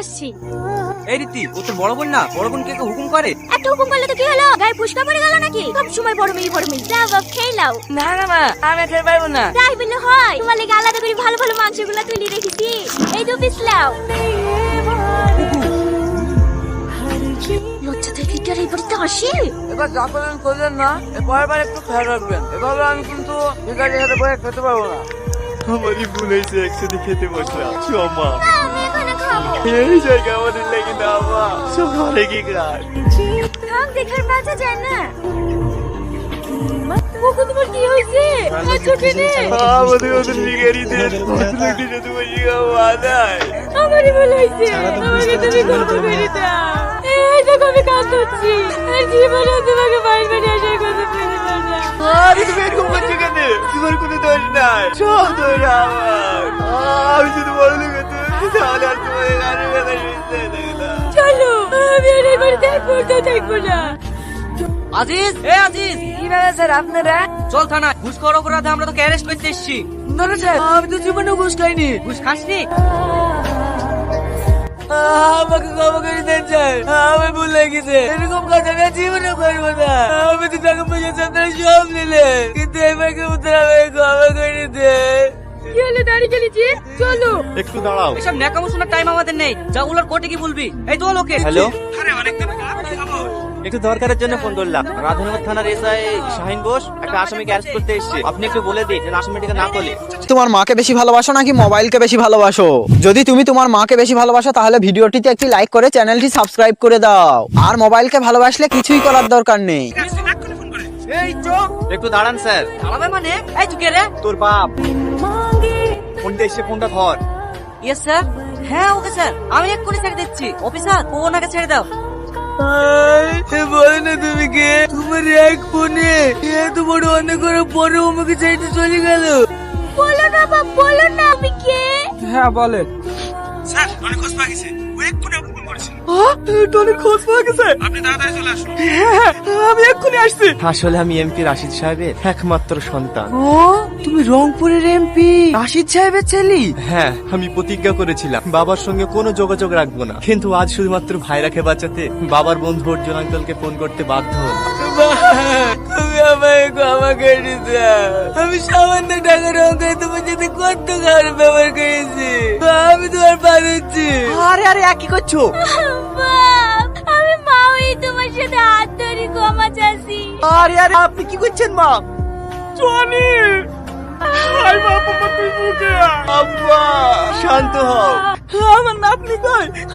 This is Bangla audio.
আসছি। এই রীতি, ও তোর বড় বোন না? বড় বোন কে হুকুম করে? এত হুকুম করলে তো কি হলো? গায়ে ফুসকা পড়ে গেল নাকি? সব সময় বড় মেয়ে বড় মেয়ে। যাও বাপ খেয়ে নাও। না না মা, আমি খেতে পারবো না। তাই বলে হয়? তোমার লেগে আলাদা করে ভালো ভালো মাংসগুলো তুলে রেখেছি। এই তো পিছলাও। লজ্জা থেকে কি আর এই বাড়িতে আসি? এবার যা করেন করলেন না, পরের একটু খেয়াল রাখবেন। এভাবে আমি কিন্তু ভিখারির সাথে বসে খেতে পারবো না। আমারই ভুল হয়েছে, একসাথে খেতে বসলাম। মা আমি এখানে খাবো। এই জায়গা আমাদের লেগে না মা, সব ঘরে কি কাজ? থাক দেখার বাঁচা যায় না। ওগো তোমার কি হয়েছে? চোখে নে। আমাদের ওদের ভিখারিদের লোকটি সাথে বসে খাওয়া নাই। আমারই ভুল হয়েছে। আমাকে তুমি ক্ষমা করে দাও। এই দেখো আমি কাঁদছি। আর জীবনে তোমাকে বাড়ি বাড়ি আসার কথা বলবো না। আরে তুমি এরকম করছো কেন? তোমার কোনো দোষ নাই, সব দোষ আমার। আমি শুধু বড় লোক হতো, তাহলে আর তোমার গানের কথা শুনতে হতো না। চলো আমি আর এই বাড়িতে আর পড়তে থাকবো না। আজিজ, আজিজ, কি ব্যাপার স্যার আপনারা? চল থানায়। ঘুষ খাওয়ার অপরাধে আমরা তোকে অ্যারেস্ট করতে এসেছি। না না স্যার, আমি তো জীবনে ঘুষ খাইনি। ঘুষ খাসনি? আমাকে ক্ষমা করে দেন স্যার, আমার ভুল লেগেছে। এরকম কাজ আমি আর জীবনে করবো না। আমি তো টাকা পয়সা আপনারা সব নিলেন, কিন্তু এবার কেমন আমাকে ক্ষমা করে দেন। কি হলো দাঁড়িয়ে গেলি? চলো। একটু দাঁড়াও। এসব ন্যাকামো শোনার টাইম আমাদের নেই। যা উলার কোর্টে কি বলবি? এই তো লোকে। হ্যালো, একটু দরকারের জন্য ফোন করলাম। রাধানগর থানার এসআই শাহিন বোস একটা আসামিকে অ্যারেস্ট করতে এসেছে। আপনি একটু বলে দিন যেন আসামিটিকে না করলে। তোমার মাকে বেশি ভালোবাসো নাকি মোবাইলকে বেশি ভালোবাসো? যদি তুমি তোমার মাকে বেশি ভালোবাসো তাহলে ভিডিওটিতে একটি লাইক করে চ্যানেলটি সাবস্ক্রাইব করে দাও। আর মোবাইলকে ভালোবাসলে কিছুই করার দরকার নেই। এই চোখ একটু দাঁড়ান স্যার। চালাবে মানে? এই তুই কে রে? তোর বাপ ফোনটা এসে ফোনটা ধর। Yes sir. হ্যাঁ ওকে স্যার, আমি এক্ষুনি ছেড়ে দিচ্ছি। অফিসার, ও ওনাকে ছেড়ে দাও। বলো না তুমি কে? তোমার এক ফোনে এত বড় অনেক করার পরে আমাকে চাইতে চলে গেল। বলো না বাপ, বলো না আমি কে? হ্যাঁ বলে। টনির খোঁজ পাওয়া গেছে? আপনি তাড়াতাড়ি চলে আসুন। হ্যাঁ, আমি এক্ষুনি আসছি। আসলে আমি এমপি রাশিদ সাহেবের একমাত্র সন্তান। ও, তুমি রংপুরের এমপি রাশিদ সাহেবের ছেলে? হ্যাঁ, আমি প্রতিজ্ঞা করেছিলাম বাবার সঙ্গে কোনো যোগাযোগ রাখবো না, কিন্তু আজ শুধুমাত্র ভাইরাকে বাঁচাতে বাবার বন্ধু অর্জুন আঙ্কেলকে ফোন করতে বাধ্য হলাম। তুমি আমাকে ক্ষমা করে দাও। আমি সামান্য টাকার অঙ্কে তোমার সাথে কত খারাপ ব্যবহার করেছি। আমি তোমার পা দিচ্ছি। আরে আরে কি করছো? বাপ, আমি মা হয়ে তোমার সাথে হাত ধরে ক্ষমা চাচ্ছি। আরে আরে আপনি কি করছেন মা? টনি, আই বাবা তুই মুখে। আব্বা শান্ত হও। আমার নাতনি কই?